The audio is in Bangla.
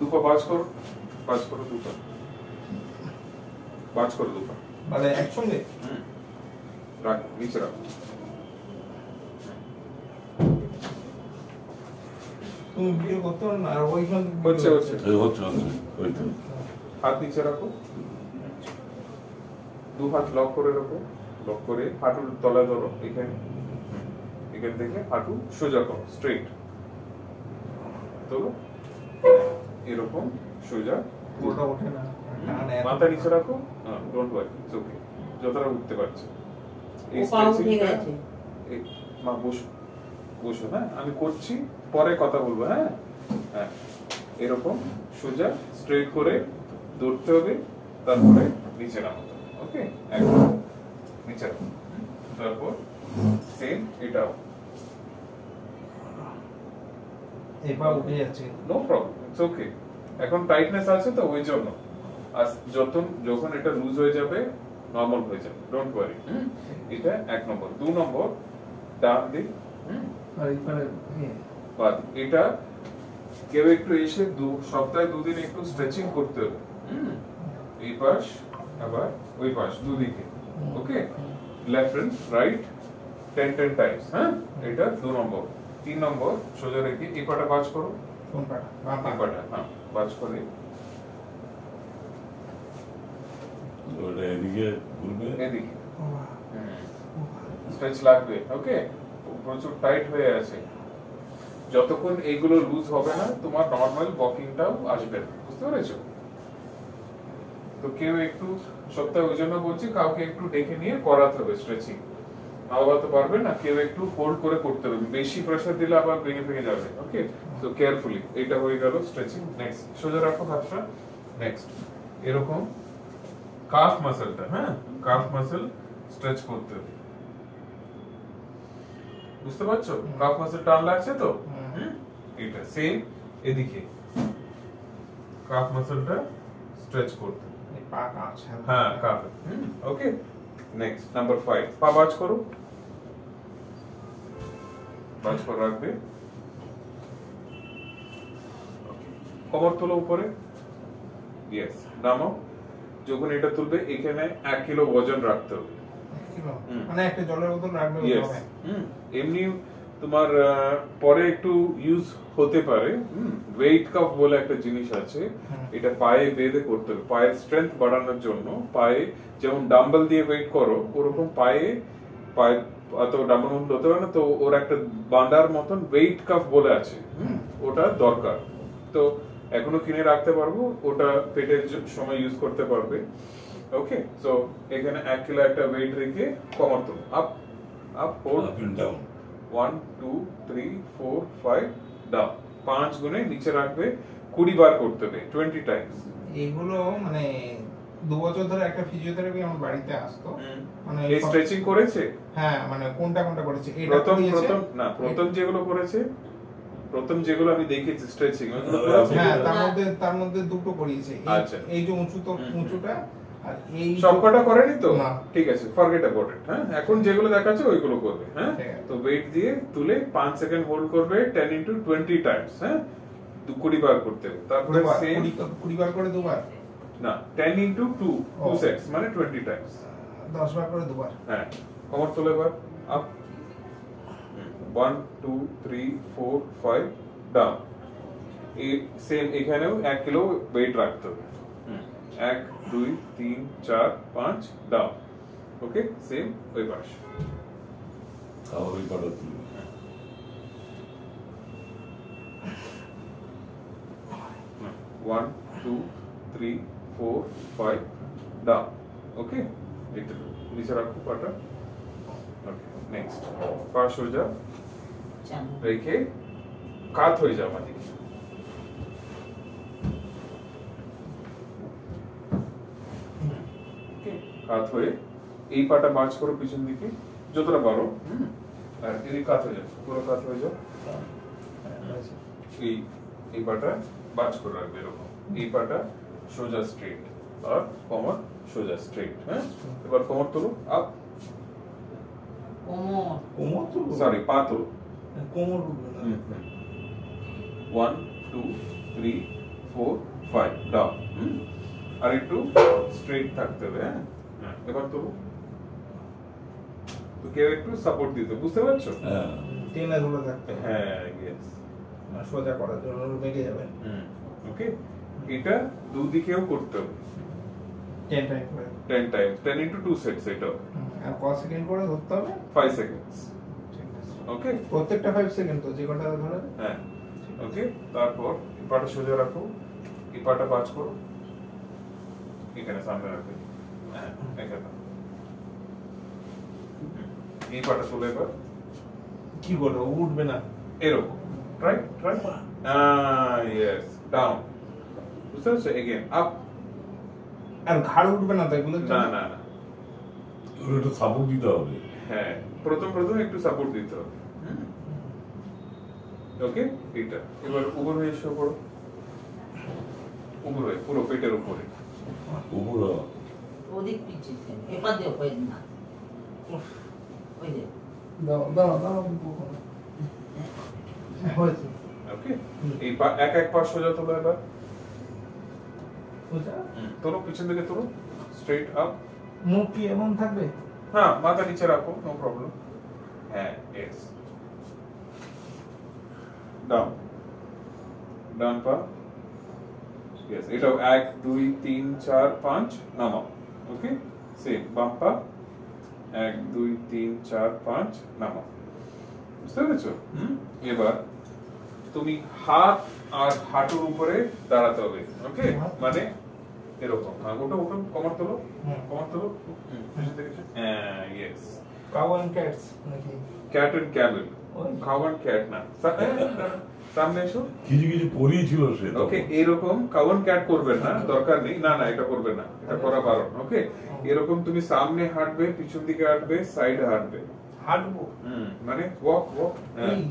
দুপা বাজ করো দুপা মানে একসঙ্গে রাখ নিচে রাখ তুমি ভিডিও করতে পারো না আর ওইখান হচ্ছে ওইটা হাত নিচে রাখো দু হাত লক করে রাখো লক করে হাঁটুর তলায় ধরো এখান থেকে হাঁটু সোজা করো স্ট্রেট তোলো এরকম সোজা পুরোটা ওঠে না মাথা নিচে রাখো ডোন্ট ওয়ারি ইটস ওকে যতটা উঠতে পারছো এই পা উঠে গেছে মা বসো হ্যাঁ আমি করছি পরে কথা বলবো হ্যাঁ হ্যাঁ এরকম সোজা স্ট্রেট করে দৌড়তে হবে তারপরে নিচে নামাতে হবে ওকে একদম নিচে তারপর সেম এটাও এই পা উঠে যাচ্ছে নো প্রবলেম ইটস ওকে এখন টাইটনেস আছে তো ওই জন্য আর যখন এটা লুজ হয়ে যাবে নরমাল হয়ে যাবে ডোন্ট ওয়ারি এটা এক নম্বর দু নম্বর ডান দিক আর এইখানে বাদ এটা কেউ একটু এসে সপ্তাহে দুদিন একটু স্ট্রেচিং করতে হবে এই পাশ আবার ওই পাশ দুদিকে okay left and right 10 times হ্যাঁ এটা 2 নম্বর 3 নম্বর সোজা রেখে এই পাটা বাজ করো কোন পাটা বাম এই পাটা হ্যাঁ বাজ করে ওটা এদিকে ঘুরবে এদিকে স্ট্রেচ লাগবে ওকে প্রচুর টাইট হয়ে আছে যতক্ষণ এইগুলো লুজ হবে না তোমার নরমাল ওয়াকিংটাও আসবে না বুঝতে পেরেছো তো কেউ একটু সপ্তাহে ওই জন্য বলছি কাউকে একটু ডেকে নিয়ে করাতে হবে স্ট্রেচিং আবার তো পারবে না কেউ একটু হোল্ড করে করতে হবে বেশি প্রেসার দিলে আবার ভেঙে যাবে ওকে তো কেয়ারফুলি এটা হয়ে গেল স্ট্রেচিং নেক্সট সোজা রাখো হাতটা নেক্সট এরকম কাফ মাসলটা হ্যাঁ কাফ মাসল স্ট্রেচ করতে হবে বুঝতে পারছো কাফ মাসল টান লাগছে তো এটা সেম এদিকে কাফ মাসলটা স্ট্রেচ করতে এই পা কাছে হ্যাঁ কাফ ওকে নেক্সট নাম্বার 5 পা বাজ করো রাখবে কোমর তোলো উপরে ইয়েস নামো যখন এটা তুলবে এখানে 1 কিলো ওজন রাখতে হবে মানে একটা জলের বোতল রাখবে এমনি তোমার পরে একটু ইউজ হতে পারে ওয়েট কাপ বলে একটা জিনিস আছে এটা পায়ে বেঁধে করতে হবে পায়ের স্ট্রেংথ বাড়ানোর জন্য পায়ে যেমন ডাম্বল দিয়ে ওয়েট করো ওরকম পায়ে অত ডাম্বল হতে পারে না তো ওর একটা বাঁধার মতন ওয়েট কাপ বলে আছে ওটা দরকার তো এখনো কিনে রাখতে পারবো ওটা পেটের সময় ইউজ করতে পারবে ওকে সো এখানে 1 কিলো একটা ওয়েট রেখে কমার তো up hold up and down 1 2 3 4 5 down 5 গুণে নিচে রাখবে 20 বার করতে হবে 20 টাইমস এইগুলো মানে 2 বছর ধরে একটা ফিজিওথেরাপি আমার বাড়িতে আসতো মানে এই স্ট্রেচিং করেছে হ্যাঁ মানে কোনটা করেছে এটা প্রথম যেগুলো করেছে প্রথম যেগুলো আমি দেখেছি স্ট্রেচিং হ্যাঁ তার মধ্যে দুটো করিয়েছে এই যে উঁচুটা আর এই সবকটা করেনি তো ঠিক আছে ফরগেট অ্যাবাউট ইট হ্যাঁ এখন যেগুলো দেখাচ্ছে ওইগুলো করবে হ্যাঁ তো ওয়েট দিয়ে তুলে 5 সেকেন্ড হোল্ড করবে 10 into 20 টাইমস হ্যাঁ 20 বার করতে হবে তারপরে সেম 20 বার করে দুবার না 10 into 2 সেটস মানে 20 টাইমস 10 বার করে দুবার হ্যাঁ কোমর তোলে এবার আপ 1 2 3 4 5 ডাউন এই সেম এখানেও 1 কিলো ওয়েট রাখতে হবে 1 2 3 4 5 ডাউন ওকে সেম ওই পাশ আবার ওই পাটা তুলবে 1 2 3 4 5 ডাউন ওকে এটা নিচে রাখো পাটা ওকে নেক্সট পা সোজা রেখে কাত হয়ে যাও মাঝে কাত হয়ে এই পাটা বাঁচ করো পিছন দিকে যতটা পারো আর এদিকে কাত হয়ে যাও পুরো কাত হয়ে যাও এই পাটা বাঁচ করে রাখবে এরকম এই পাটা সোজা স্ট্রেট আর কোমর সোজা স্ট্রেট হ্যাঁ এবার কোমর তোলো আপ কোমর তো সরি পা তোলো কোমর 1 2 3 4 5 ডাউন। আর একটু স্ট্রেট থাকতে হবে। হ্যাঁ, এবার তো কেউ একটু সাপোর্ট দিতে, বুঝতে পারছো? হ্যাঁ টেনে ধরে থাকতে হবে। হ্যাঁ, ইয়েস। সোজা করার জন্য বেরিয়ে যাবে। ওকে, এটা দুদিকেও করতে হবে 10 টাইম করে। 10 টাইমস, 10 into 2 সেটস এটা। আর কত সেকেন্ড করে ধরতে হবে? 5 সেকেন্ডস। ঠিক আছে। ওকে, প্রত্যেকটা 5 সেকেন্ড তো যে কটা ধরে। হ্যাঁ। ওকে, তারপর এই পাটা সোজা রাখো, এই পাটা বাজ করো, এখানে সামনে রাখো। হ্যাঁ, এখানে। এই পাটা তুলে এবার কি করবে? উঠবে না। এরকম, রাইট রাইট। Yes, down. বুঝতে পারছো? Again up. আর ঘাড় উঠবে না তো এগুলো? না না না, ওর একটু সাপোর্ট দিতে হবে। হ্যাঁ, প্রথম একটু সাপোর্ট দিতে হবে। ওকে, এটা এবার উপর হয়ে এসে পড়ো, উপর হয়ে পুরো পেটের উপরে। উপরে ওদিক পিছিয়ে এবার দিও কই না ওই যে দাও দাও দাও। হয়েছে। ওকে, এই পা এক এক পা সোজা তোলো এবার। সোজা? তোলো, পিছন দিকে তোলো, স্ট্রেট আপ। মুখ কি এমন থাকবে? হ্যাঁ, মাথা নিচে রাখো, নো প্রবলেম। হ্যাঁ, ইয়েস। ডাউন, ডান পা। ইয়েস, এটাও 1 2 3 4 5 নামাও। ওকে, সেম বাম পা 1 2 3 4 5 নামাও। বুঝতে পেরেছো? এবার তুমি হাত আর হাঁটুর উপরে দাঁড়াতে হবে। ওকে, মানে এরকম। ওটা ওটা কমার তোলো, কমার তোলো। পিছন থেকে হ্যাঁ, ইয়েস। কাউ এন্ড ক্যাটস নাকি? Cat and camel. ওই। কাউ এন্ড ক্যাট না, সামনে এসো। কিছু কিছু পরিয়েছিল সে তখন। ওকে, এরকম কাউ এন্ড ক্যাট করবেন না, দরকার নেই। না না, এটা করবে না, এটা করা বারণ। ওকে, এরকম তুমি সামনে হাঁটবে, পিছন দিকে হাঁটবে, সাইডে হাঁটবে। হাঁটবো? মানে ওয়াক ওয়াক।